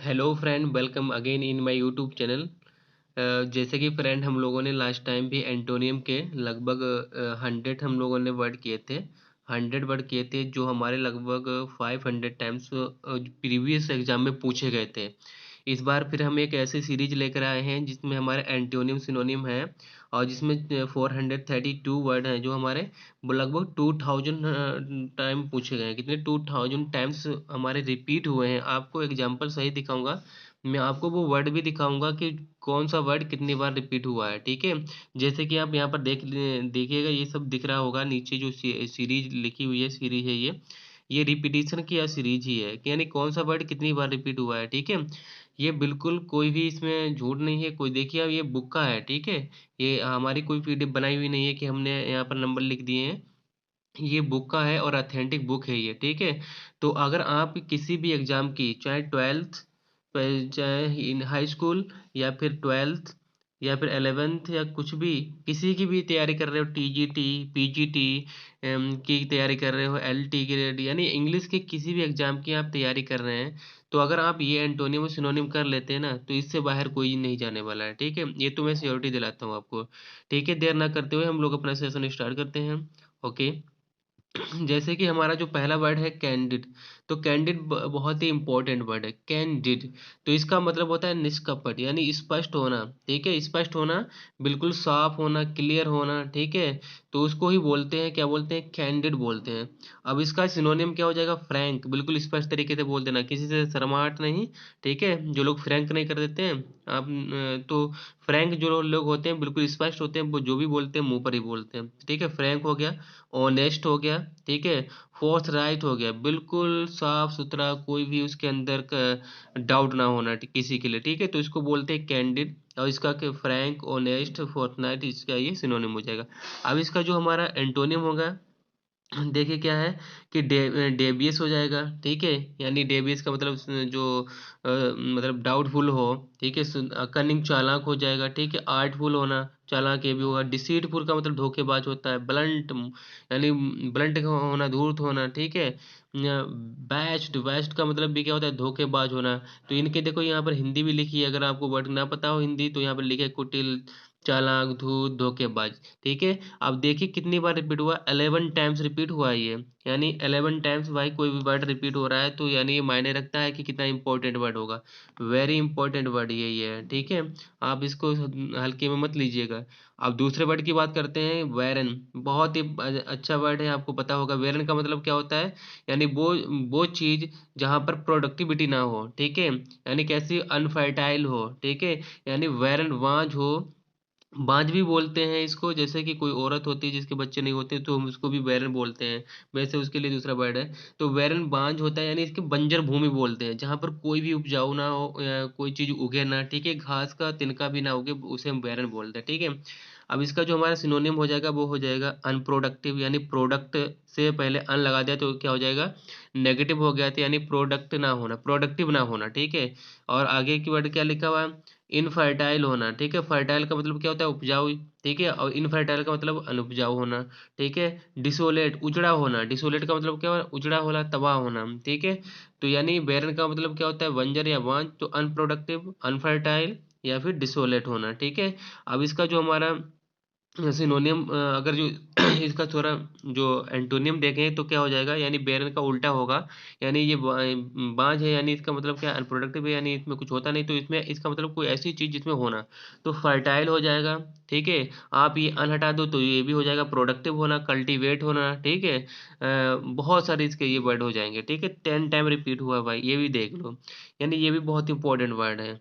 Hello friend, welcome again in my YouTube channel. जैसे कि friend हम लोगों ने लास्ट टाइम भी एंटोनियम के लगभग 100 हम लोगों ने वर्ड किए थे। 100 वर्ड किए थे जो हमारे लगभग 500 टाइम्स प्रीवियस एग्जाम में पूछे गए थे। इस बार फिर हम एक ऐसी सीरीज लेकर आए हैं जिसमें हमारे एंटोनियम सिनोनिम है और जिसमें 432 वर्ड हैं जो हमारे लगभग 2000 टाइम पूछे गए हैं। कितने 2000 टाइम्स हमारे रिपीट हुए हैं। आपको एग्जांपल सही दिखाऊंगा, मैं आपको वो वर्ड भी दिखाऊंगा कि कौन सा वर्ड कितनी बार रिपीट हुआ है। ठीक है, जैसे कि आप यहाँ पर देखिएगा, ये सब दिख रहा होगा नीचे जो सीरीज लिखी हुई है, सीरीज है ये रिपीटिशन की या सीरीज ही है कि यानी कौन सा वर्ड कितनी बार रिपीट हुआ है। ठीक है, ये बिल्कुल कोई भी इसमें झूठ नहीं है। कोई देखिए, अब ये बुक का है। ठीक है, ये हमारी कोई पीडीएफ बनाई हुई नहीं है कि हमने यहाँ पर नंबर लिख दिए हैं। ये बुक का है और ऑथेंटिक बुक है ये। ठीक है, तो अगर आप किसी भी एग्जाम की, चाहे 12th, चाहे इन हाई स्कूल या फिर 12th या फिर 11th या कुछ भी, किसी की भी तैयारी कर रहे हो, टीजीटी, पीजीटी की तैयारी कर रहे हो, एलटी की, यानी इंग्लिश के किसी भी एग्जाम की आप तैयारी कर रहे हैं, तो अगर आप ये एंटोनिम और सिनोनिम कर लेते हैं ना, तो इससे बाहर कोई नहीं जाने वाला है। ठीक है, ये तो मैं श्योरिटी दिलाता हूँ आपको। ठीक है, देर ना करते हुए हम लोग अपना सेशन स्टार्ट करते हैं। ओके, जैसे कि हमारा जो पहला वर्ड है कैंडिड, तो कैंडिड बहुत ही इंपॉर्टेंट वर्ड है, कैंडिड। तो इसका मतलब होता है निष्कपट, यानी स्पष्ट होना। ठीक है, स्पष्ट होना, बिल्कुल साफ होना, क्लियर होना। ठीक है, तो उसको ही बोलते हैं, क्या बोलते हैं, कैंडिड बोलते हैं। अब इसका सिनोनिम क्या हो जाएगा, फ्रैंक। बिल्कुल स्पष्ट तरीके से बोल देना, किसी से शर्माहट नहीं। ठीक है, जो लोग फ्रैंक नहीं कर देते हैं आप, तो फ्रैंक जो लोग होते हैं बिल्कुल स्पष्ट होते हैं, वो जो भी बोलते हैं मुंह पर ही बोलते हैं। ठीक है, फ्रैंक हो गया, ऑनेस्ट हो गया। ठीक है, फोर्थ राइट हो गया, बिल्कुल साफ सुथरा, कोई भी उसके अंदर का डाउट ना होना किसी के लिए। ठीक है, तो इसको बोलते हैं कैंडिड। और इसका फ्रैंक, ऑनेस्ट, फोर्थनाइट, इसका ये सिनोनिम हो जाएगा। अब इसका जो हमारा एंटोनिम होगा, देखिए क्या है कि डेबियस हो जाएगा। ठीक है, यानी डेबियस का मतलब जो मतलब डाउटफुल हो। ठीक है, कनिंग, चालाक हो जाएगा। ठीक है, आर्टफुल होना, चालाक ये भी होगा। डिसीटफुल का मतलब धोखेबाज होता है। ब्लंट, यानी ब्लंट होना, धूर्त होना। ठीक है, बैस्ट, वेस्ट का मतलब भी क्या होता है, धोखेबाज होना। तो इनके देखो यहाँ पर हिंदी भी लिखी है, अगर आपको वर्ड ना पता हो हिंदी तो यहाँ पर लिखे कुटिल, चालाक, धूर्त, धोखेबाज। ठीक है, अब देखिए कितनी बार रिपीट हुआ, 11 टाइम्स रिपीट हुआ है ये। यानी 11 टाइम्स भाई कोई भी वर्ड रिपीट हो रहा है तो यानी ये मायने रखता है कि कितना इंपॉर्टेंट वर्ड होगा। वेरी इंपॉर्टेंट वर्ड ये है। ठीक है, आप इसको हल्के में मत लीजिएगा। अब दूसरे वर्ड की बात करते हैं, वेरन। बहुत ही अच्छा वर्ड है, आपको पता होगा। वेरन का मतलब क्या होता है, यानी वो चीज जहां पर प्रोडक्टिविटी ना हो। ठीक है, यानी कैसी, अनफर्टाइल हो। ठीक है, यानी वेरन वांझ हो। बांझ भी बोलते हैं इसको, जैसे कि कोई औरत होती है जिसके बच्चे नहीं होते तो हम उसको भी बैरन बोलते हैं। वैसे उसके लिए दूसरा वर्ड है। तो बैरन बांझ होता है, यानी इसके बंजर भूमि बोलते हैं, जहां पर कोई भी उपजाऊ ना हो या कोई चीज उगे ना। ठीक है, घास का तिनका भी ना उगे, उसे हम बैरन बोलते हैं। ठीक है, अब इसका जो हमारा सिनोनिम हो जाएगा वो हो जाएगा अनप्रोडक्टिव, यानी प्रोडक्ट से पहले अन लगा दिया तो क्या हो जाएगा, नेगेटिव हो गया था, यानी प्रोडक्ट ना होना, प्रोडक्टिव ना होना। ठीक है, और आगे की वर्ड क्या लिखा हुआ है, इनफर्टाइल होना। ठीक है, फर्टाइल का मतलब क्या होता है, उपजाऊ। ठीक है, और इनफर्टाइल का मतलब अनुपजाऊ होना। ठीक है, डिसोलेट, उजड़ा होना। डिसोलेट का मतलब क्या होना, उजड़ा होना, तबाह होना। ठीक है, तो यानी बैरन का मतलब क्या होता है, बंजर या वांझ। तो अनप्रोडक्टिव, अनफर्टाइल या फिर डिसोलेट होना। ठीक है, अब इसका जो हमारा सिनोनियम, अगर जो इसका थोड़ा जो एंटोनियम देखें तो क्या हो जाएगा, यानी बेरन का उल्टा होगा। यानी ये बांझ है, यानी इसका मतलब क्या, अनप्रोडक्टिव है, यानी इसमें कुछ होता नहीं, तो इसमें इसका मतलब कोई ऐसी चीज जिसमें होना। तो फर्टाइल हो जाएगा। ठीक है, आप ये अन हटा दो तो ये भी हो जाएगा प्रोडक्टिव होना, कल्टीवेट होना। ठीक है, बहुत सारे इसके ये वर्ड हो जाएंगे। ठीक है, 10 टाइम रिपीट हुआ भाई, ये भी देख लो, यानी ये भी बहुत इंपॉर्टेंट वर्ड है।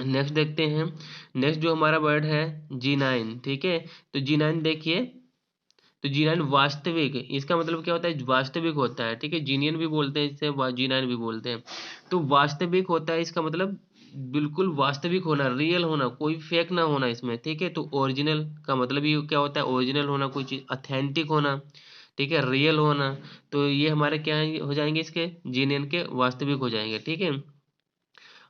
नेक्स्ट देखते हैं। नेक्स्ट जो हमारा वर्ड है, G9। ठीक है, तो G9 देखिए, तो G9 वास्तविक, इसका मतलब क्या होता है, वास्तविक होता है। ठीक है, जीनियन भी बोलते हैं इसे, G9 भी बोलते हैं। तो वास्तविक होता है, इसका मतलब बिल्कुल वास्तविक होना, रियल होना, कोई फेक ना होना इसमें। ठीक है, तो ओरिजिनल का मतलब ये क्या होता है, ओरिजिनल होना, कोई चीज अथेंटिक होना। ठीक है, रियल होना। तो ये हमारे क्या हो जाएंगे, इसके जीनियन के वास्तविक हो जाएंगे। ठीक है,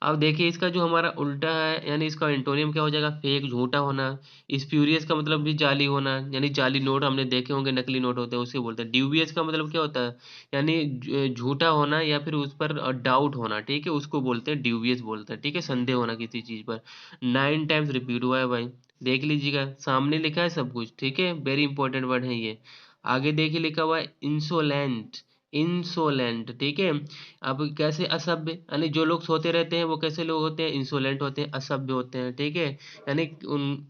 अब देखिए इसका जो हमारा उल्टा है, यानी इसका एंटोनियम क्या हो जाएगा, फेक, झूठा होना। स्प्यूरियस का मतलब भी जाली होना, यानी जाली नोट हमने देखे होंगे, नकली नोट होते हैं, उसे बोलते हैं। ड्यूबियस का मतलब क्या होता है, यानी झूठा होना या फिर उस पर डाउट होना, ठीक है, उसको बोलते हैं ड्यूबियस बोलते हैं, ठीक है, संदेह होना किसी चीज पर। 9 टाइम्स रिपीट हुआ है भाई, देख लीजिएगा, सामने लिखा है सब कुछ, ठीक है, वेरी इंपॉर्टेंट वर्ड है ये। आगे देखिए लिखा हुआ है इंसोलेंट, इंसोलेंट, ठीक है। अब कैसे असभ्य, यानी जो लोग सोते रहते हैं वो कैसे लोग होते हैं, इंसोलेंट होते हैं, असभ्य होते हैं, ठीक है। यानी उन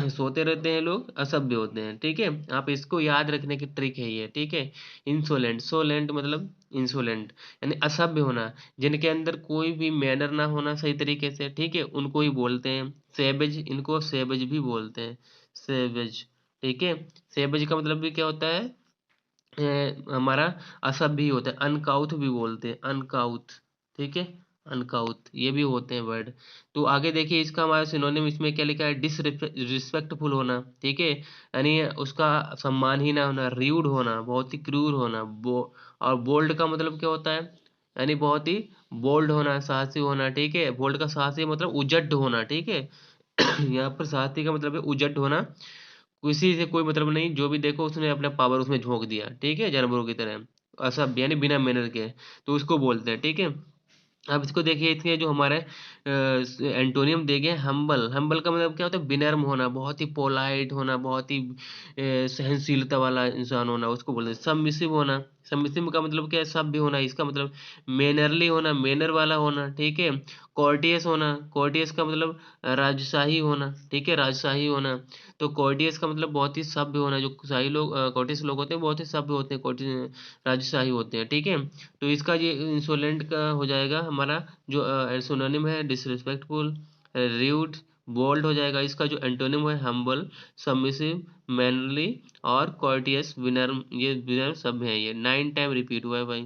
सोते रहते हैं लोग, असभ्य होते हैं, ठीक है। आप इसको याद रखने की ट्रिक है ये, ठीक है। इंसोलेंट, सोलेंट मतलब इंसोलेंट, यानी असभ्य होना, जिनके अंदर कोई भी मैनर ना होना सही तरीके से, ठीक है, उनको ही बोलते हैं सेवेज, इनको सेवेज भी बोलते हैं, सेवेज, ठीक है। सेवेज का मतलब भी क्या होता है, हमारा असभ भी होता है, अनकाउथ भी बोलते हैं, अनकाउथ, ठीक है, अनकाउथ, ये भी होते हैं वर्ड। तो आगे देखिए इसका हमारा सिनोनिम इसमें क्या लिखा है, डिसरिस्पेक्टफुल होना, ठीक है, यानी उसका सम्मान ही ना होना, र्यूड होना, बहुत ही क्रूर होना, और बोल्ड का मतलब क्या होता है, यानी बहुत ही बोल्ड होना, साहसी होना, ठीक है। बोल्ड का साहसी मतलब उजड होना, ठीक है। यहाँ पर साहसी का मतलब है उजड होना, किसी से कोई मतलब नहीं, जो भी देखो उसने अपना पावर उसमें झोंक दिया, ठीक है, जानवरों की तरह, असभ्य यानी बिना मैनर के, तो उसको बोलते हैं, ठीक है। अब इसको देखिए, इसके जो हमारे एंटोनियम दे गए, हम्बल, हम्बल का मतलब क्या होता है, विनम्र होना, बहुत ही पोलाइट होना, बहुत ही सहनशीलता वाला इंसान होना, उसको बोलते हैं। सबमिसिव होना, सबमिसिव का मतलब क्या है, सभ्य होना, इसका मतलब मैनरली होना, मैनर वाला होना, ठीक है। कॉर्टियस होना, कॉर्टियस का मतलब राजशाही होना, ठीक है, राजशाही होना। तो कॉर्टियस का मतलब बहुत ही सभ्य होना, जो शाही लोग कॉर्टियस लोग होते हैं बहुत ही सभ्य होते हैं, कॉर्टियस राजशाही होते हैं, ठीक है। तो इसका ये इंसोलेंट का हो जाएगा हमारा जो सिनोनिम है, डिसरिस्पेक्टफुल, र्यूड, बोल्ड हो जाएगा। इसका जो एंटोनिम है, हम्बल, सबमिसिव, मैनरली और कॉर्टियस, विनर्म, ये विनर्म सब है। ये 9 टाइम रिपीट हुआ है भाई,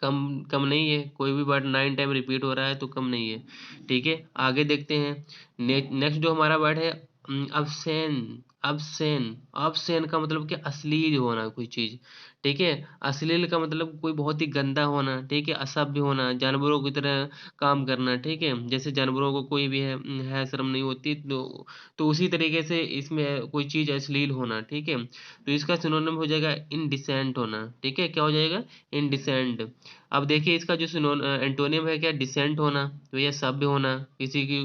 कम कम नहीं है, कोई भी वर्ड 9 टाइम रिपीट हो रहा है तो कम नहीं है, ठीक है। आगे देखते हैं, नेक्स्ट जो हमारा वर्ड है, अबसेन, अबसेन, अबसेन का मतलब क्या, अश्लील होना कोई चीज, ठीक है। अश्लील का मतलब कोई बहुत ही गंदा होना, ठीक है, असभ्य होना, जानवरों की तरह काम करना, ठीक है, जैसे जानवरों को कोई भी है शर्म नहीं होती, तो उसी तरीके से इसमें कोई चीज अश्लील होना, ठीक है। तो इसका सिनोनिम हो जाएगा इनडिसेंट होना, ठीक है, क्या हो जाएगा, इनडिसेंट। अब देखिए इसका जो एंटोनियम है क्या, डिसेंट होना, तो यह सभ्य होना, किसी की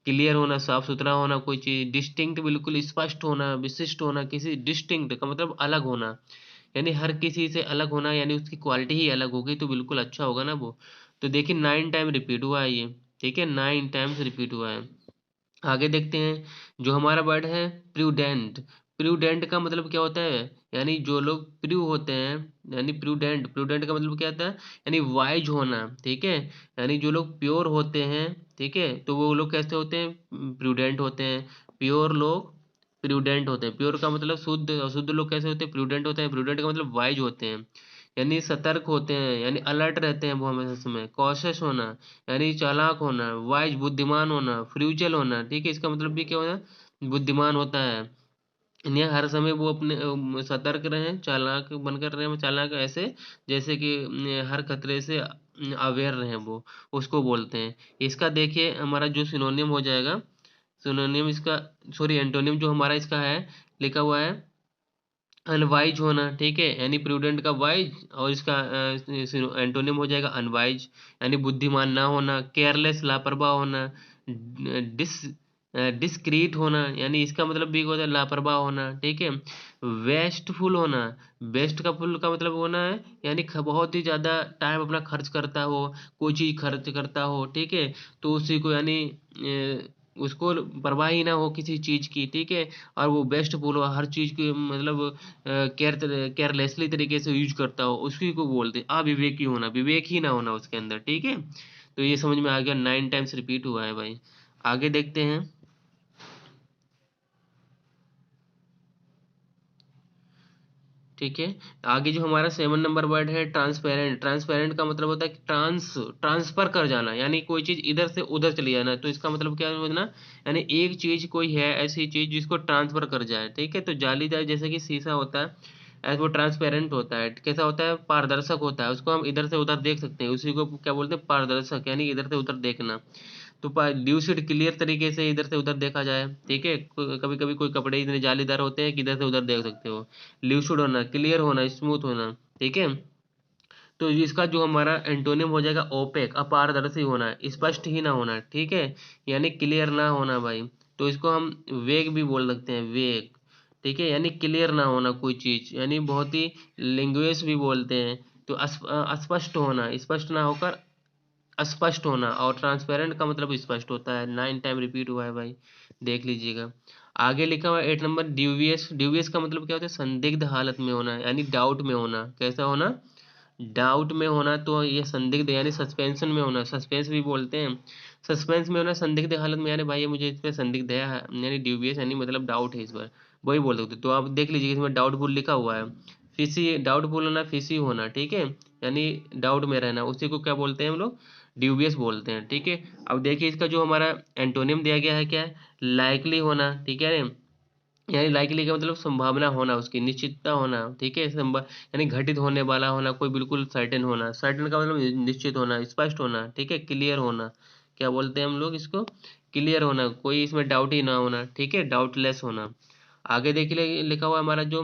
क्लियर होना, साफ सुथरा होना, कोई चीज डिस्टिंक्ट, बिल्कुल स्पष्ट होना, विशिष्ट होना, किसी डिस्टिंक्ट का मतलब अलग होना, यानी हर किसी से अलग होना, यानी उसकी क्वालिटी ही अलग होगी तो बिल्कुल अच्छा होगा ना वो। तो देखिए 9 टाइम रिपीट हुआ है ये, ठीक है, 9 टाइम्स रिपीट हुआ है। आगे देखते हैं, जो हमारा वर्ड है प्रूडेंट, प्रूडेंट का मतलब क्या होता है, यानी जो लोग प्रू होते हैं, यानी प्रूडेंट, प्रूडेंट का मतलब क्या होता है, यानी वाइज होना, ठीक है। यानी जो लोग प्योर होते हैं, ठीक है, तो वो लोग कैसे होते हैं, प्रूडेंट होते हैं। प्योर लोग प्रूडेंट होते हैं, प्योर का मतलब शुद्ध, और शुद्ध लोग कैसे होते हैं, प्रूडेंट होते हैं। प्रूडेंट का मतलब वाइज होते हैं, यानी सतर्क होते हैं, यानी अलर्ट रहते हैं वो हमेशा समय। कॉशियस होना, यानी चालाक होना। वाइज बुद्धिमान होना, फ्रूचल होना, ठीक है, इसका मतलब भी क्या होना, बुद्धिमान होता है, यानी हर समय वो अपने सतर्क रहें, चालाक बनकर रहें, चालाक ऐसे जैसे कि हर खतरे से अवेयर रहें वो, उसको बोलते हैं। इसका देखिए हमारा जो सिनोनियम हो जाएगा, सिनोनियम इसका, सॉरी एंटोनियम जो हमारा इसका है, लिखा हुआ है अनवाइज होना, ठीक है, यानी प्रूडेंट का वाइज, और इसका एंटोनिम हो जाएगा अनवाइज, यानी बुद्धिमान ना होना। केयरलेस, लापरवाह होना। डिस डिस्क्रीट होना, यानी इसका मतलब भी होता है लापरवाह होना, ठीक है। वेस्टफुल होना, वेस्ट का फुल का मतलब होना है, यानी बहुत ही ज्यादा टाइम अपना खर्च करता हो, कोई चीज खर्च करता हो, ठीक है, तो उसी को यानी उसको परवाह ही ना हो किसी चीज की, ठीक है, और वो बेस्ट फुल हो, हर चीज की मतलब केयरलेसली तरीके से यूज करता हो, उसी को बोलते हैं अविवेकी होना, विवेक ही ना होना उसके अंदर, ठीक है। तो ये समझ में आ गया, 9 टाइम्स रिपीट हुआ है भाई। आगे देखते हैं, ठीक है। आगे जो हमारा 7 नंबर वर्ड है, ट्रांसपेरेंट, ट्रांसपेरेंट का मतलब होता है कि ट्रांसफर कर जाना, यानी कोई चीज इधर से उधर चली जाना, तो इसका मतलब क्या होना, यानी एक चीज कोई है ऐसी चीज जिसको ट्रांसफर कर जाए, ठीक है। तो जालीदार जैसे कि शीशा होता है, एज वो ट्रांसपेरेंट होता है, कैसा होता है, पारदर्शक होता है, उसको हम इधर से उधर देख सकते हैं, उसी को क्या बोलते हैं, पारदर्शक, यानी इधर से उधर देखना। तो ल्यूसिड क्लियर तरीके से इधर से उधर देखा जाए, ठीक है। कभी कभी कोई कपड़े इतने जालीदार होते हैं कि इधर से उधर देख सकते हो। ल्यूसिड होना, क्लियर होना, स्मूथ होना, ठीक है। तो इसका जो हमारा एंटोनिम हो जाएगा ओपेक, अपारदर्शी होना, स्पष्ट ही ना होना, ठीक है, यानी क्लियर ना होना भाई। तो इसको हम वेग भी बोल सकते हैं, वेग, ठीक है, यानी क्लियर ना होना कोई चीज, यानी बहुत ही लैंग्वेज भी बोलते हैं। तो अस्पष्ट होना, स्पष्ट ना होकर अस्पष्ट होना, और ट्रांसपेरेंट का मतलब स्पष्ट होता है, 9 टाइम रिपीट हुआ है भाई, देख लीजिएगा। आगे लिखा हुआ है 8 नंबर, ड्यूबियस। ड्यूबियस का मतलब क्या होता है, संदिग्ध हालत में होना, यानी डाउट में होना, कैसा होना, डाउट में होना। तो ये संदिग्ध यानी सस्पेंशन में होना, सस्पेंस भी बोलते हैं, सस्पेंस में होना, संदिग्ध हालत में, यानी भाई ये मुझे इस पे संदिग्ध है, यानी ड्यूबियस, यानी मतलब डाउट है इस पर, वही बोल सकते हो। तो आप देख लीजिए इसमें डाउटफुल लिखा हुआ है। फिशी, डाउटफुल होना, फिशी होना, ठीक है, यानी डाउट में रहना, उसी को क्या बोलते हैं हम लोग, ड्यूबियस बोलते हैं, ठीक है। अब देखिए इसका जो हमारा एंटोनियम दिया गया है क्या है, लाइकली होना, ठीक है, यानी लाइकली का मतलब संभावना होना, उसकी निश्चितता होना, ठीक है, यानी घटित होने वाला होना, कोई बिल्कुल सर्टेन होना, सर्टेन का मतलब निश्चित होना, स्पष्ट होना, ठीक है, क्लियर होना, क्या बोलते हैं हम लोग इसको, क्लियर होना, कोई इसमें डाउट ही ना होना, ठीक है, डाउटलेस होना। आगे देखिए लिखा हुआ है हमारा जो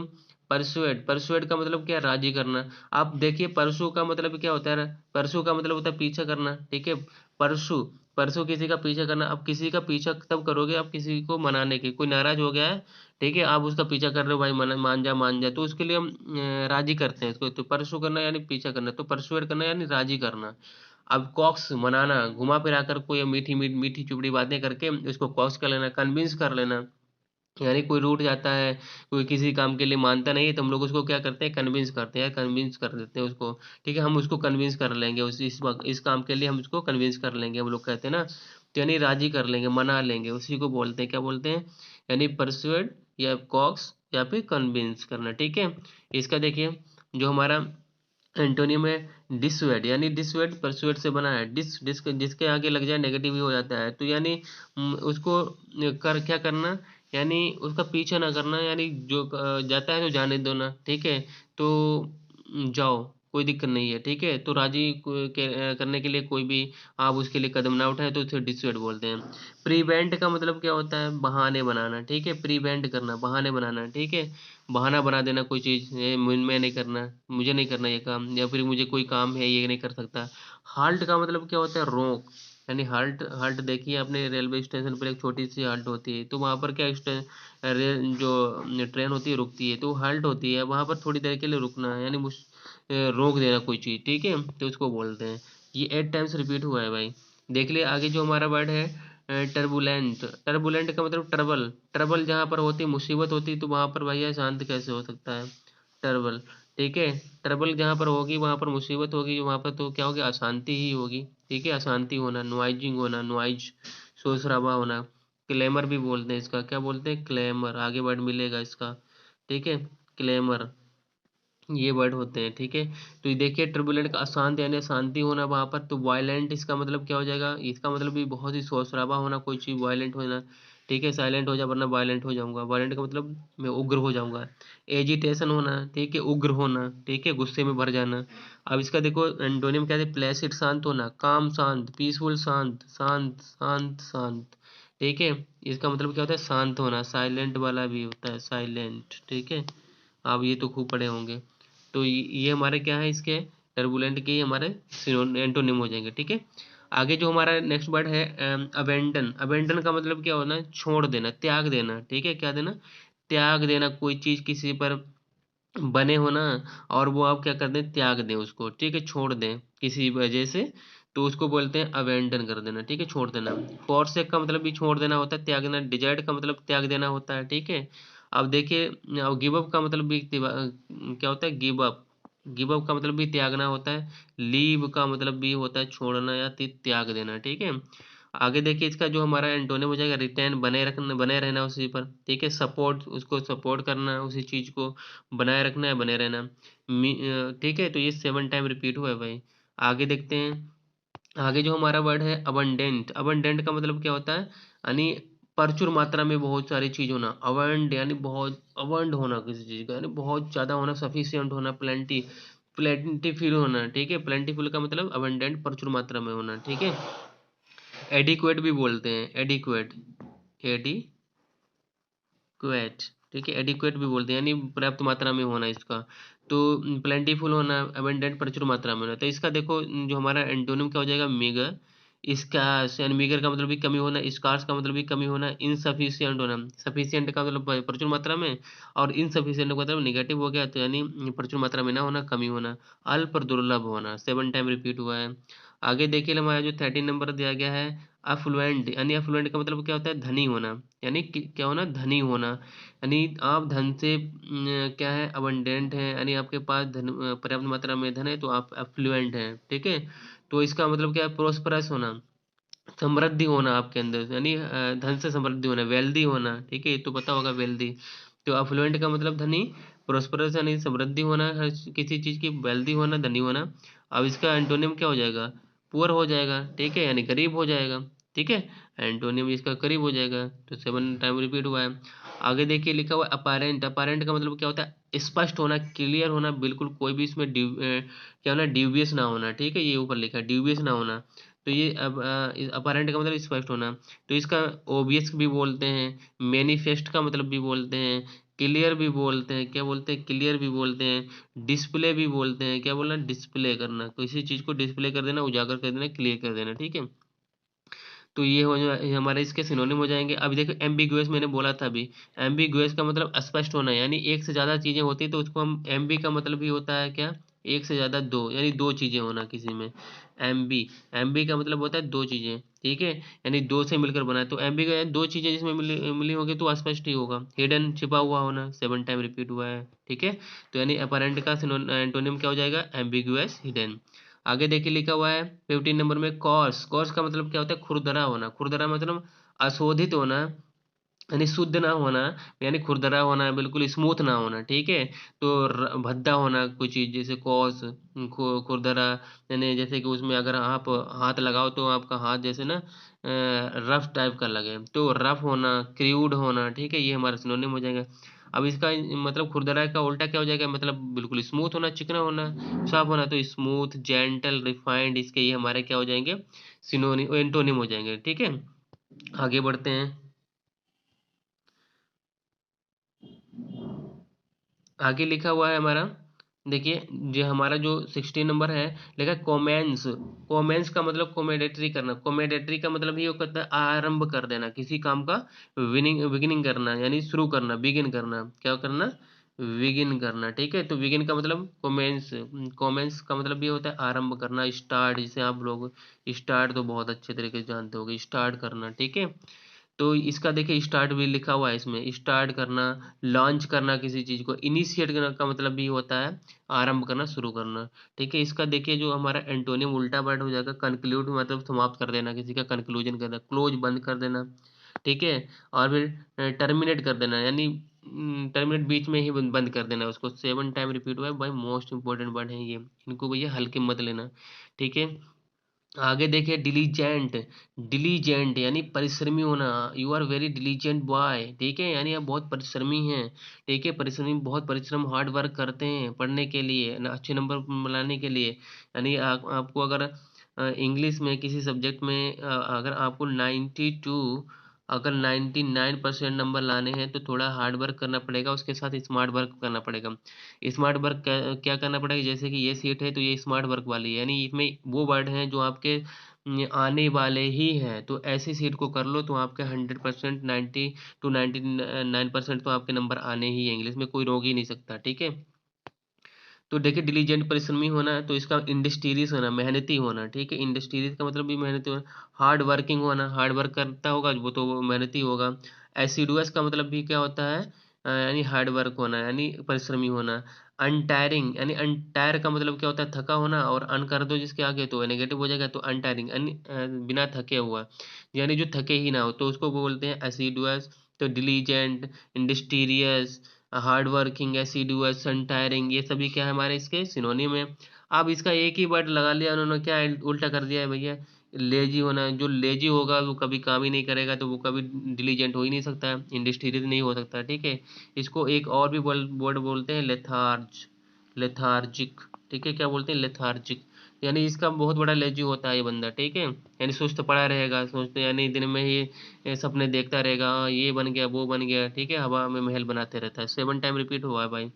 परसुएड, परसुएड का मतलब क्या है, राजी करना। आप देखिए परसू का मतलब क्या होता है, परसू का मतलब होता है पीछा करना, ठीक है, परसू, परसू किसी का पीछा करना। अब किसी का पीछा तब करोगे आप किसी को मनाने के, कोई नाराज हो गया है, ठीक है, आप उसका पीछा कर रहे हो, भाई मान जा मान जा, तो उसके लिए हम राजी करते हैं इसको। तो परसू करना यानी पीछा करना, तो परसुएड करना यानी राजी करना। अब कॉक्स, मनाना, घुमा फिरा कर कोई मीठी मीठी मीठी चुपड़ी बातें करके उसको कॉक्स कर लेना, कन्विंस कर लेना, यानी कोई रूठ जाता है, कोई किसी काम के लिए मानता नहीं है, तो हम लोग उसको क्या करते हैं, कन्विंस करते हैं, कन्विंस कर देते हैं उसको, ठीक है, हम उसको कन्विंस कर लेंगे, उस इस वक्त इस काम के लिए हम उसको कन्विंस कर लेंगे, हम लोग कहते हैं ना, तो यानी राजी कर लेंगे, मना लेंगे, उसी को बोलते हैं, क्या बोलते हैं, यानी परसुएड या कॉक्स या फिर कन्विंस करना, ठीक है। इसका देखिए जो हमारा एंटोनियम है डिसवेड, यानी डिसवेड परसुएड से बना है, जिसके आगे लग जाए नेगेटिव ही हो जाता है, तो यानी उसको कर क्या करना, यानी उसका पीछा ना करना, यानी जो जाता है तो जाने दो ना, ठीक है, तो जाओ, कोई दिक्कत नहीं है, ठीक है, तो राजी करने के लिए कोई भी आप उसके लिए कदम ना उठाए, तो उसे डिसवेड बोलते हैं। प्रिवेंट का मतलब क्या होता है, बहाने बनाना, ठीक है, प्रिवेंट करना, बहाने बनाना, ठीक है, बहाना बना देना कोई चीज़, ये मैं नहीं करना, मुझे नहीं करना ये काम, या फिर मुझे कोई काम है ये नहीं कर सकता। हाल्ट का मतलब क्या होता है, रोक, यानी हाल्ट, हाल्ट देखिए आपने रेलवे स्टेशन पर एक छोटी सी हाल्ट होती है, तो वहाँ पर क्या रेल जो ट्रेन होती है रुकती है, तो हाल्ट होती है, वहाँ पर थोड़ी देर के लिए रुकना, यानी रोक देना कोई चीज़, ठीक है, तो उसको बोलते हैं। ये 8 टाइम्स रिपीट हुआ है भाई। देख लिया आगे जो हमारा वर्ड है टर्बुलेंट, टर्बुलेंट का मतलब ट्रबल, ट्रबल जहाँ पर होती मुसीबत होती, तो वहाँ पर भैया शांत कैसे हो सकता है, ट्रबल, ठीक है, ट्रबल जहाँ पर होगी वहाँ पर मुसीबत होगी, वहाँ पर तो क्या होगी, अशांति ही होगी, ठीक है, अशांति होना, नॉइजिंग होना, नॉइज, शोर शराबा होना। क्लेमर भी बोलते हैं इसका, क्या बोलते हैं, क्लेमर, आगे वर्ड मिलेगा इसका, ठीक है, क्लेमर, ये वर्ड होते हैं, ठीक है। तो ये देखिए ट्रिबुलेंट का अशांत यानी शांति होना वहां पर, तो वायलेंट इसका मतलब क्या हो जाएगा, इसका मतलब भी बहुत ही शोर शराबा होना, कोई चीज वायलेंट होना, ठीक है, साइलेंट हो जा वरना वायलेंट हो जाऊंगा, वायलेंट का मतलब मैं उग्र हो जाऊंगा। एजिटेशन होना, ठीक है, उग्र होना, ठीक है, गुस्से में भर जाना। अब इसका देखो एंटोनियम क्या है, प्लेसिड, शांत होना, काम शांत, पीसफुल शांत, शांत शांत शांत, ठीक है, इसका मतलब क्या होता है, शांत होना, साइलेंट वाला भी होता है, साइलेंट, ठीक है, आप ये तो खूब पढ़े होंगे। तो ये हमारे क्या है, इसके टर्बुलेंट के ही हमारे एंटोनिम हो जाएंगे, ठीक है। आगे जो हमारा नेक्स्ट वर्ड है अबेंडन, अबेंडन का मतलब क्या होना है, छोड़ देना, त्याग देना, ठीक है, क्या देना, त्याग देना, कोई चीज किसी पर बने हो ना, और वो आप क्या कर दें, त्याग दें उसको, ठीक है, छोड़ दें किसी वजह से, तो उसको बोलते हैं अबेंडन कर देना, ठीक है, छोड़ देना। फॉरसेक का मतलब भी छोड़ देना होता है, त्यागना, डिजायर्ड का मतलब त्याग देना होता है, ठीक है। अब देखिए, अब गिव अप का मतलब भी क्या होता है, गिव अप, गिव अप का मतलब भी त्यागना होता है। लीव का मतलब भी होता है छोड़ना या त्याग देना, ठीक है। आगे देखिए इसका जो हमारा एंटोनिम हो जाएगा रिटेन, बने रखना, बने रहना उसी पर, ठीक है, सपोर्ट, उसको सपोर्ट करना, उसी चीज को बनाए रखना है, बने रहना। ठीक है, तो ये 7 टाइम रिपीट हुआ है भाई। आगे देखते हैं, आगे जो हमारा वर्ड है अबंडेंट, अबंडेंट का मतलब क्या होता है, यानी प्रचुर मात्रा में बहुत सारी चीज होना, अबंड यानी बहुत अबंड होना किसी चीज का, यानी बहुत ज्यादा होना, सफिशिएंट होना, प्लेंटीफुल होना, ठीक है। प्लेंटीफुल का मतलब अबंडेंट, प्रचुर मात्रा में होना, ठीक है। एडिक्वेट भी बोलते हैं, एडिक्वेट, एडिक्वेट, ठीक है, एडिक्वेट भी बोलते हैं, यानी पर्याप्त मात्रा में होना इसका। तो प्लेंटीफुल होना, अबंडेंट, प्रचुर मात्रा में होना। तो इसका देखो जो हमारा एंटोनिम क्या हो जाएगा, मीगर, स्कार्स, यानी मीगर का मतलब भी कमी होना, स्कार्स का मतलब भी कमी होना, इनसफिशिएंट होना, सफिशिएंट का मतलब प्रचुर मात्रा में, और इनसफिशिएंट का मतलब निगेटिव हो गया, तो यानी प्रचुर मात्रा में ना होना, कमी होना। अल्प और दुर्लभ होना, 7 टाइम रिपीट हुआ है। आगे देखिए हमारा जो 13 नंबर दिया गया है, अफ्लुएंट, यानी अफ्लुएंट का मतलब क्या होता है, धनी होना, यानी क्या होना, धनी होना, यानी आप धन से क्या है, अबंडेंट है, यानी आपके पास धन, पर्याप्त मात्रा में धन है, तो आप अफ्लुएंट हैं, ठीक है। तो इसका मतलब क्या है, प्रोस्परस होना, समृद्धि होना आपके अंदर, यानी धन से समृद्धि होना, वेल्दी होना, ठीक है, ये तो पता होगा वेल्दी। तो अफ्लुएंट का मतलब धनी, प्रोस्परस यानी समृद्धि होना, हर किसी चीज की, वेल्दी होना, धनी होना। अब इसका एंटोनिम क्या हो जाएगा, पुअर हो जाएगा, ठीक है, यानी गरीब हो जाएगा, ठीक है। एंटोनिम इसका करीब हो जाएगा, तो 7 टाइम रिपीट हुआ है। आगे देखिए लिखा हुआ अपारेंट, अपारेंट का मतलब क्या होता है, स्पष्ट होना, क्लियर होना, बिल्कुल कोई भी इसमें क्या होना, ड्यूबियस ना होना, ठीक है, ये ऊपर लिखा है ड्यूबियस ना होना। तो ये अब अपरेंट का मतलब स्पष्ट होना। तो इसका ओबियस भी बोलते हैं, मैनिफेस्ट का मतलब भी बोलते हैं, क्लियर भी बोलते हैं, क्या बोलते हैं, क्लियर भी बोलते हैं, डिस्प्ले भी बोलते हैं, क्या बोलना, डिस्प्ले करना, किसी चीज को डिस्प्ले कर देना, उजागर कर देना, क्लियर कर देना, ठीक है। तो ये हमारे इसके सिनोनिम हो जाएंगे। अभी देखो एम्बिगुअस, मैंने बोला था अभी, एम्बिगुअस का मतलब अस्पष्ट होना, यानी एक से ज्यादा चीजें होती है तो उसको हम, एम्बी का मतलब भी होता है क्या, एक से ज्यादा, दो, यानी दो चीजें होना किसी में। एम्बी, एम्बी का मतलब होता है दो चीजें, ठीक है, यानी दो से मिलकर बना है। तो एम्बी का दो चीजें जिसमें मिली मिली होगी तो अस्पष्ट ही होगा। हिडन, छिपा हुआ होना, 7 टाइम रिपीट हुआ है, ठीक है। तो यानी अपरेंट का एंटोनिम क्या हो जाएगा, एम्बिगुअस, हिडन। आगे देखिए लिखा हुआ है 15 नंबर में कॉर्स, कॉर्स का मतलब क्या होता है, खुरदरा होना, खुरदरा मतलब अशोधित होना, यानी शुद्ध ना होना, यानी खुरदरा होना, बिल्कुल स्मूथ ना होना, ठीक है। तो भद्दा होना कोई चीज, जैसे कॉस, खुरदरा, यानी जैसे कि उसमें अगर आप हाथ लगाओ तो आपका हाथ जैसे ना रफ टाइप का लगे, तो रफ होना, क्रूड होना, ठीक है, ये हमारा सिनोनिम हो जाएगा। अब इसका मतलब खुरदरा का उल्टा क्या हो जाएगा, मतलब बिल्कुल स्मूथ होना, चिकना होना, साफ होना, तो स्मूथ, जेंटल, रिफाइंड, इसके ये हमारे क्या हो जाएंगे, सिनोनिम, एंटोनिम हो जाएंगे, ठीक है। आगे बढ़ते हैं। आगे लिखा हुआ है हमारा, देखिए जो हमारा जो 16 नंबर है, लिखा है कोमेंस। कोमेंस का मतलब कोमेडेटरी करना, कोमेडेटरी का मतलब ये होता है आरंभ कर देना किसी काम का, बिगिनिंग करना, यानी शुरू करना, बिगिन करना, क्या करना, बिगिन करना, ठीक है। तो बिगिन का मतलब कोमेंस, कोमेंस का मतलब ये होता है आरंभ करना, स्टार्ट, जिसे आप लोग स्टार्ट तो बहुत अच्छे तरीके से जानते होगे, स्टार्ट करना, ठीक है। तो इसका देखिए स्टार्ट भी लिखा हुआ है इसमें, स्टार्ट करना, लॉन्च करना किसी चीज को, इनिशिएट करना का मतलब भी होता है आरंभ करना, शुरू करना, ठीक है। इसका देखिए जो हमारा एंटोनियम उल्टा वर्ड हो जाएगा, कंक्लूड, मतलब समाप्त कर देना, किसी का कंक्लूजन करना, क्लोज, बंद कर देना, ठीक है। और फिर टर्मिनेट कर देना, यानी टर्मिनेट बीच में ही बंद कर देना उसको। 7 टाइम रिपीट हुआ है भाई, मोस्ट इंपॉर्टेंट वर्ड है ये, इनको भैया हल्के मत लेना, ठीक है। आगे देखिए डिलीजेंट, डिलीजेंट यानी परिश्रमी होना, you are very diligent boy, ठीक है, यानी आप बहुत परिश्रमी हैं, ठीक है, परिश्रमी, बहुत परिश्रम, हार्ड वर्क करते हैं पढ़ने के लिए ना, अच्छे नंबर लाने के लिए। यानी आपको अगर इंग्लिश में किसी सब्जेक्ट में अगर आपको 92, अगर 99% नंबर लाने हैं तो थोड़ा हार्ड वर्क करना पड़ेगा, उसके साथ स्मार्ट वर्क करना पड़ेगा। स्मार्ट वर्क क्या करना पड़ेगा, जैसे कि ये सीट है तो ये स्मार्ट वर्क वाली है, यानी इसमें वो वर्ड हैं जो आपके आने वाले ही हैं, तो ऐसी सीट को कर लो तो आपके 100%, 90 to 99% तो आपके नंबर आने ही है, इंग्लिश में कोई रोक ही नहीं सकता, ठीक है। तो देखिए डिलीजेंट, परिश्रमी होना है, तो इसका इंडस्ट्रियस होना, मेहनती होना, ठीक है, इंडस्ट्रियस का मतलब भी मेहनती होना, हार्ड वर्किंग होना, हार्ड वर्क करता होगा वो तो वो मेहनती होगा। एसिडुअस का मतलब भी क्या होता है, यानी हार्ड वर्क होना, यानी परिश्रमी होना। अनटायरिंग, यानी अनटायर का मतलब क्या होता है, थका होना, और अन कर दो जिसके आगे तो नेगेटिव हो जाएगा, तो अनटायरिंग, बिना थके हुआ, यानी जो थके ही ना हो, तो उसको बोलते हैं एसिडुअस। तो डिलीजेंट, इंडस्ट्रियस, हार्ड वर्किंग, एसिडुअस, अनटायरिंग, ये सभी क्या है हमारे इसके सिनोनिम है। अब इसका एक ही वर्ड लगा लिया उन्होंने, क्या उल्टा कर दिया है भैया, लेजी होना, जो लेजी होगा वो कभी काम ही नहीं करेगा, तो वो कभी डिलीजेंट हो ही नहीं सकता, इंडस्ट्रियलिस्ट नहीं हो सकता, ठीक है। इसको एक और भी वर्ड बोलते हैं, लेथार्जिक, ठीक है। क्या बोलते हैं? लेथार्जिक, यानी इसका बहुत बड़ा लेजी होता है ये बंदा, ठीक है। यानी सुस्त पड़ा रहेगा, सोचते यानी दिन में ही सपने देखता रहेगा, हाँ, ये बन गया वो बन गया, ठीक है, हवा में महल बनाते रहता है। 7 टाइम रिपीट हुआ है भाई।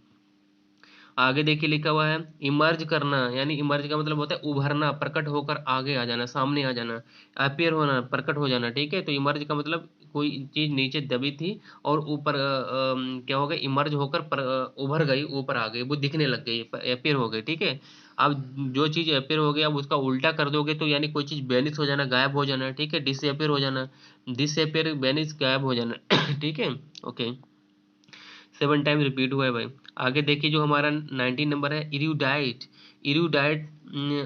आगे देखिए लिखा हुआ है इमर्ज करना, यानी इमर्ज का मतलब होता है उभरना, प्रकट होकर आगे आ जाना, सामने आ जाना। अपीयर होना, प्रकट हो जाना, ठीक है। तो इमर्ज का मतलब कोई चीज नीचे दबी थी और ऊपर क्या हो गया, इमर्ज होकर उभर गई, ऊपर आ गई, वो दिखने लग गई, अपीयर हो गई, ठीक है। अब जो चीज अपीयर हो गया, अब उसका उल्टा कर दोगे तो यानी कोई चीज बेनिश हो जाना, गायब हो जाना, ठीक है। डिसअपीयर हो जाना, डिसअपीयर बेनिश, गायब हो जाना ठीक है। ओके, 7 टाइम रिपीट हुआ है भाई। आगे देखिए जो हमारा 19 नंबर है, इरूडाइट। इरूडाइट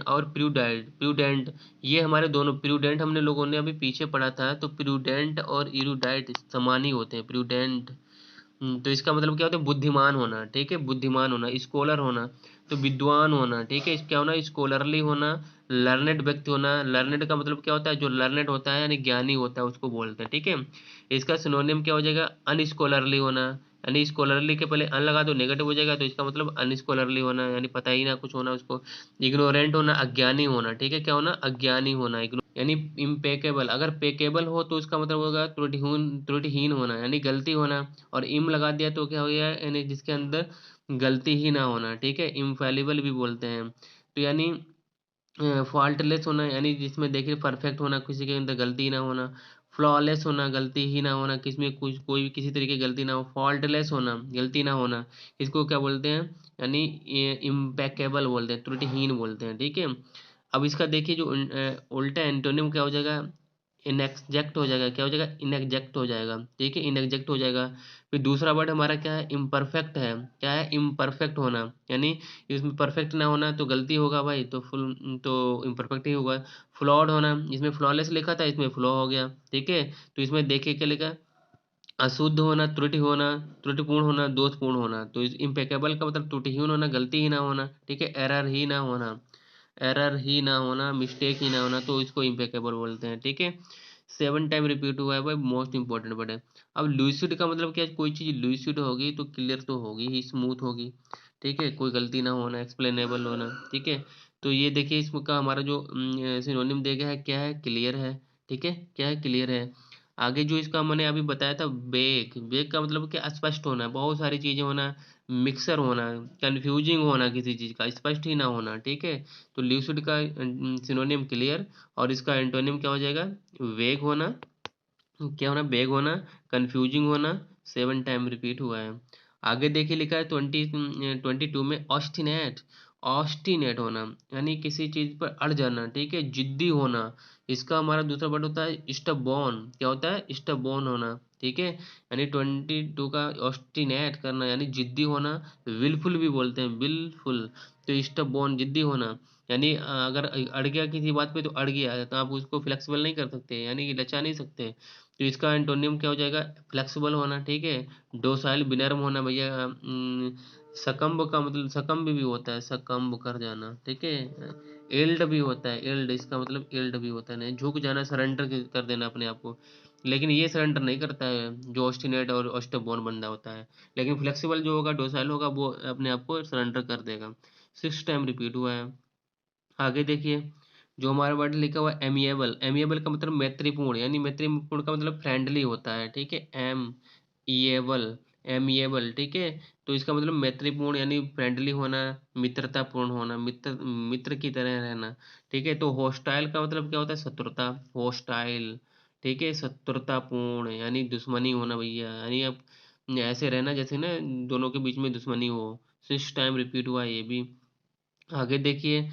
और प्रूडेंट, ये हमारे दोनों, प्रूडेंट हमने लोगों ने अभी पीछे पढ़ा था, तो प्रूडेंट और इरूडाइट समान ही होते हैं, प्रूडेंट। तो इसका मतलब क्या होता है? बुद्धिमान होना, ठीक है, बुद्धिमान होना, स्कॉलर होना, तो विद्वान होना, ठीक है। क्या होना? स्कॉलरली होना, लर्नेड व्यक्ति होना। लर्नेड का मतलब क्या होता है? जो लर्नेड होता है यानी ज्ञानी होता है, उसको बोलते हैं, ठीक है। इसका सिनोनिम क्या हो जाएगा? अनस्कॉलरली होना, यानी स्कॉलरली के पहले अन लगा दो नेगेटिव हो जाएगा, तो इसका मतलब अनस्कॉलरली होना, यानी पता ही ना कुछ होना उसको। इग्नोरेंट होना, अज्ञानी होना, ठीक है। क्या होना? अज्ञानी होना, यानी इम्पेकेबल। अगर पेकेबल हो तो उसका मतलब होगा त्रुटिहीन होना, यानी गलती होना। और इम लगा दिया तो क्या हो गया? यानी जिसके अंदर गलती ही ना होना, ठीक है। इनफैलिबल भी बोलते हैं, तो यानी फॉल्टलेस होना, यानी जिसमें देखिए परफेक्ट होना, किसी के अंदर गलती ना होना। फ्लॉलेस होना, गलती ही ना होना, किसमें कुछ कोई भी किसी तरीके की गलती ना हो। फॉल्टलेस होना, गलती ना होना, इसको क्या बोलते हैं? यानी इम्पेकेबल बोलते हैं, त्रुटिहीन बोलते हैं, ठीक है। अब इसका देखिए जो उल्टा एंटोनिम क्या हो जाएगा? इनएग्जैक्ट हो जाएगा। क्या हो जाएगा? इनएग्जैक्ट हो जाएगा, ठीक है, इनएग्जैक्ट हो जाएगा। फिर दूसरा वर्ड हमारा क्या है? इम्परफेक्ट है। क्या है? इम्परफेक्ट होना, यानी इसमें परफेक्ट ना होना तो गलती होगा भाई, तो तो इम्परफेक्ट ही होगा। फ्लॉड होना, इसमें फ्लॉलेस लिखा था, इसमें फ्लॉ हो गया, ठीक है। तो इसमें देखिए क्या लिखा? अशुद्ध होना, त्रुटि होना, त्रुटिपूर्ण होना, दोषपूर्ण होना। तो इस इम्पेकेबल का मतलब त्रुटिहीन होना, गलती ही ना होना, ठीक है, एरर ही ना होना, एरर ही ना होना, मिस्टेक ही ना होना, तो इसको इम्पेकेबल बोलते हैं, ठीक है। 7 टाइम रिपीट हुआ है भाई, मोस्ट इंपॉर्टेंट वर्ड है। अब लूसिड का मतलब क्या है? कोई चीज लूसिड होगी तो क्लियर तो होगी ही, स्मूथ होगी, ठीक है, कोई गलती ना होना, एक्सप्लेनेबल होना, ठीक है। तो ये देखिए इसका हमारा जो सिनोनिम दे गया है, क्या है? क्लियर है, ठीक है, क्या है? क्लियर है। आगे जो इसका मैंने अभी बताया था, बेक, बेक का मतलब क्या? स्पष्ट होना, बहुत सारी चीजें होना, मिक्सर होना, कंफ्यूजिंग होना, किसी चीज का स्पष्ट ही ना होना, ठीक है। तो ल्यूसिड का सिनोनिम क्लियर, और इसका एंटोनिम क्या हो जाएगा? वेग होना। क्या होना? वेग होना, कंफ्यूजिंग होना। 7 टाइम रिपीट हुआ है। आगे देखिए लिखा है 22 में, ऑस्टिनेट। ऑस्टिनेट होना, यानी किसी चीज पर अड़ जाना, ठीक है, जिद्दी होना। इसका हमारा दूसरा वर्ड होता है स्टबॉर्न। क्या होता है? स्टबॉर्न होना, ठीक है। यानी 22 का ऑस्टिनेट करना, यानी जिद्दी होना। विलफुल भी बोलते हैं, विलफुल। तो स्टबॉर्न, जिद्दी होना, यानी अगर अड़ गया किसी बात पे तो अड़ गया, तो आप उसको फ्लेक्सिबल नहीं कर सकते, यानी कि लचा नहीं सकते। तो इसका एंटोनियम क्या हो जाएगा? फ्लेक्सिबल होना, ठीक है। डोसाइल, विनर्म होना भैया। सकम्ब का मतलब सकम्ब भी होता है, सकम्ब कर जाना, ठीक है। एल्ड भी होता है, एल्ड, इसका मतलब एल्ड भी होता है, नहीं झुक जाना, सरेंडर कर देना अपने आप को। लेकिन ये सरेंडर नहीं करता है जो ऑस्टिनेट और ऑस्टोबोन बंदा होता है। लेकिन फ्लेक्सिबल जो होगा, डोसाइल होगा, वो अपने आप को सरेंडर कर देगा। 6 टाइम रिपीट हुआ है। आगे देखिए जो हमारा वर्ड लिखा हुआ है एमिएबल। एमिएबल का मतलब मैत्रीपूर्ण, यानी मैत्रीपूर्ण का मतलब फ्रेंडली होता है, ठीक है। एमिएबल, एमिएबल, ठीक है। तो इसका मतलब मैत्रीपूर्ण यानी फ्रेंडली होना, मित्रतापूर्ण होना, मित्र मित्र की तरह रहना, ठीक है। तो होस्टाइल का मतलब क्या होता है? शत्रुता, होस्टाइल, ठीक है, शत्रुतापूर्ण, यानी दुश्मनी होना भैया, यानी अब ऐसे रहना जैसे ना दोनों के बीच में दुश्मनी हो। 6 टाइम रिपीट हुआ है ये भी। आगे देखिए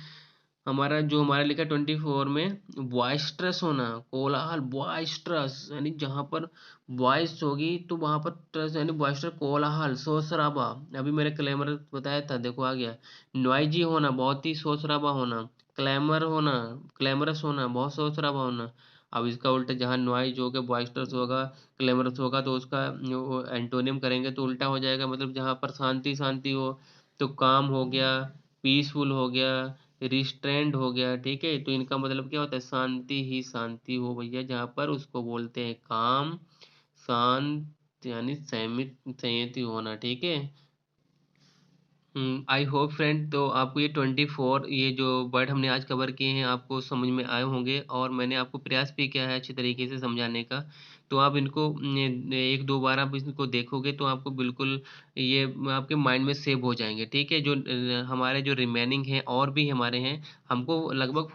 हमारा जो हमारा लिखा 24 में, बॉयस्ट्रस होना, कोलाहल, बॉयस्ट्रस, यानी जहाँ पर वॉइस होगी तो वहां पर ट्रस, यानी बॉयस्ट्रस, कोलाहल, शोर शराबा। अभी मैंने क्लेमर बताया था, देखो आ गया। नॉइजी होना, बहुत ही शोर शराबा होना। क्लैमर होना, क्लैमरस होना, बहुत शोर शराबा होना। अब इसका उल्टा, जहाँ नॉइज होगा, बॉयस्ट्रस होगा, क्लैमरस होगा, तो उसका एंटोनियम करेंगे तो उल्टा हो जाएगा, मतलब जहाँ पर शांति शांति हो तो काम हो गया, पीसफुल हो गया, रिस्ट्रेंड हो गया, ठीक है। तो इनका मतलब क्या होता है, शांति ही शांति हो भैया, जहाँ पर उसको बोलते हैं काम, शांत यानी संयमित, संयति होना, ठीक है। आई होप फ्रेंड, तो आपको ये 24 ये जो वर्ड हमने आज कवर किए हैं आपको समझ में आए होंगे, और मैंने आपको प्रयास भी किया है अच्छे तरीके से समझाने का। तो आप इनको एक दो बार आप इसको देखोगे तो आपको बिल्कुल ये आपके माइंड में सेव हो जाएंगे, ठीक है। जो हमारे जो रिमेनिंग हैं और भी हमारे हैं, हमको लगभग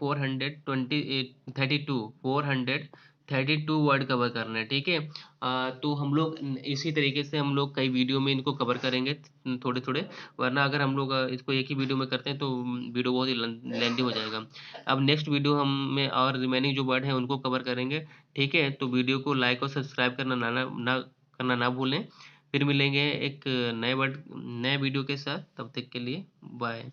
432 वर्ड कवर करना है, ठीक है। तो हम लोग इसी तरीके से हम लोग कई वीडियो में इनको कवर करेंगे थोड़े थोड़े, वरना अगर हम लोग इसको एक ही वीडियो में करते हैं तो वीडियो बहुत ही लेंथी हो जाएगा। अब नेक्स्ट वीडियो हम में और रिमेनिंग जो वर्ड हैं उनको कवर करेंगे, ठीक है। तो वीडियो को लाइक और सब्सक्राइब करना ना भूलें। फिर मिलेंगे एक नए वीडियो के साथ, तब तक के लिए बाय।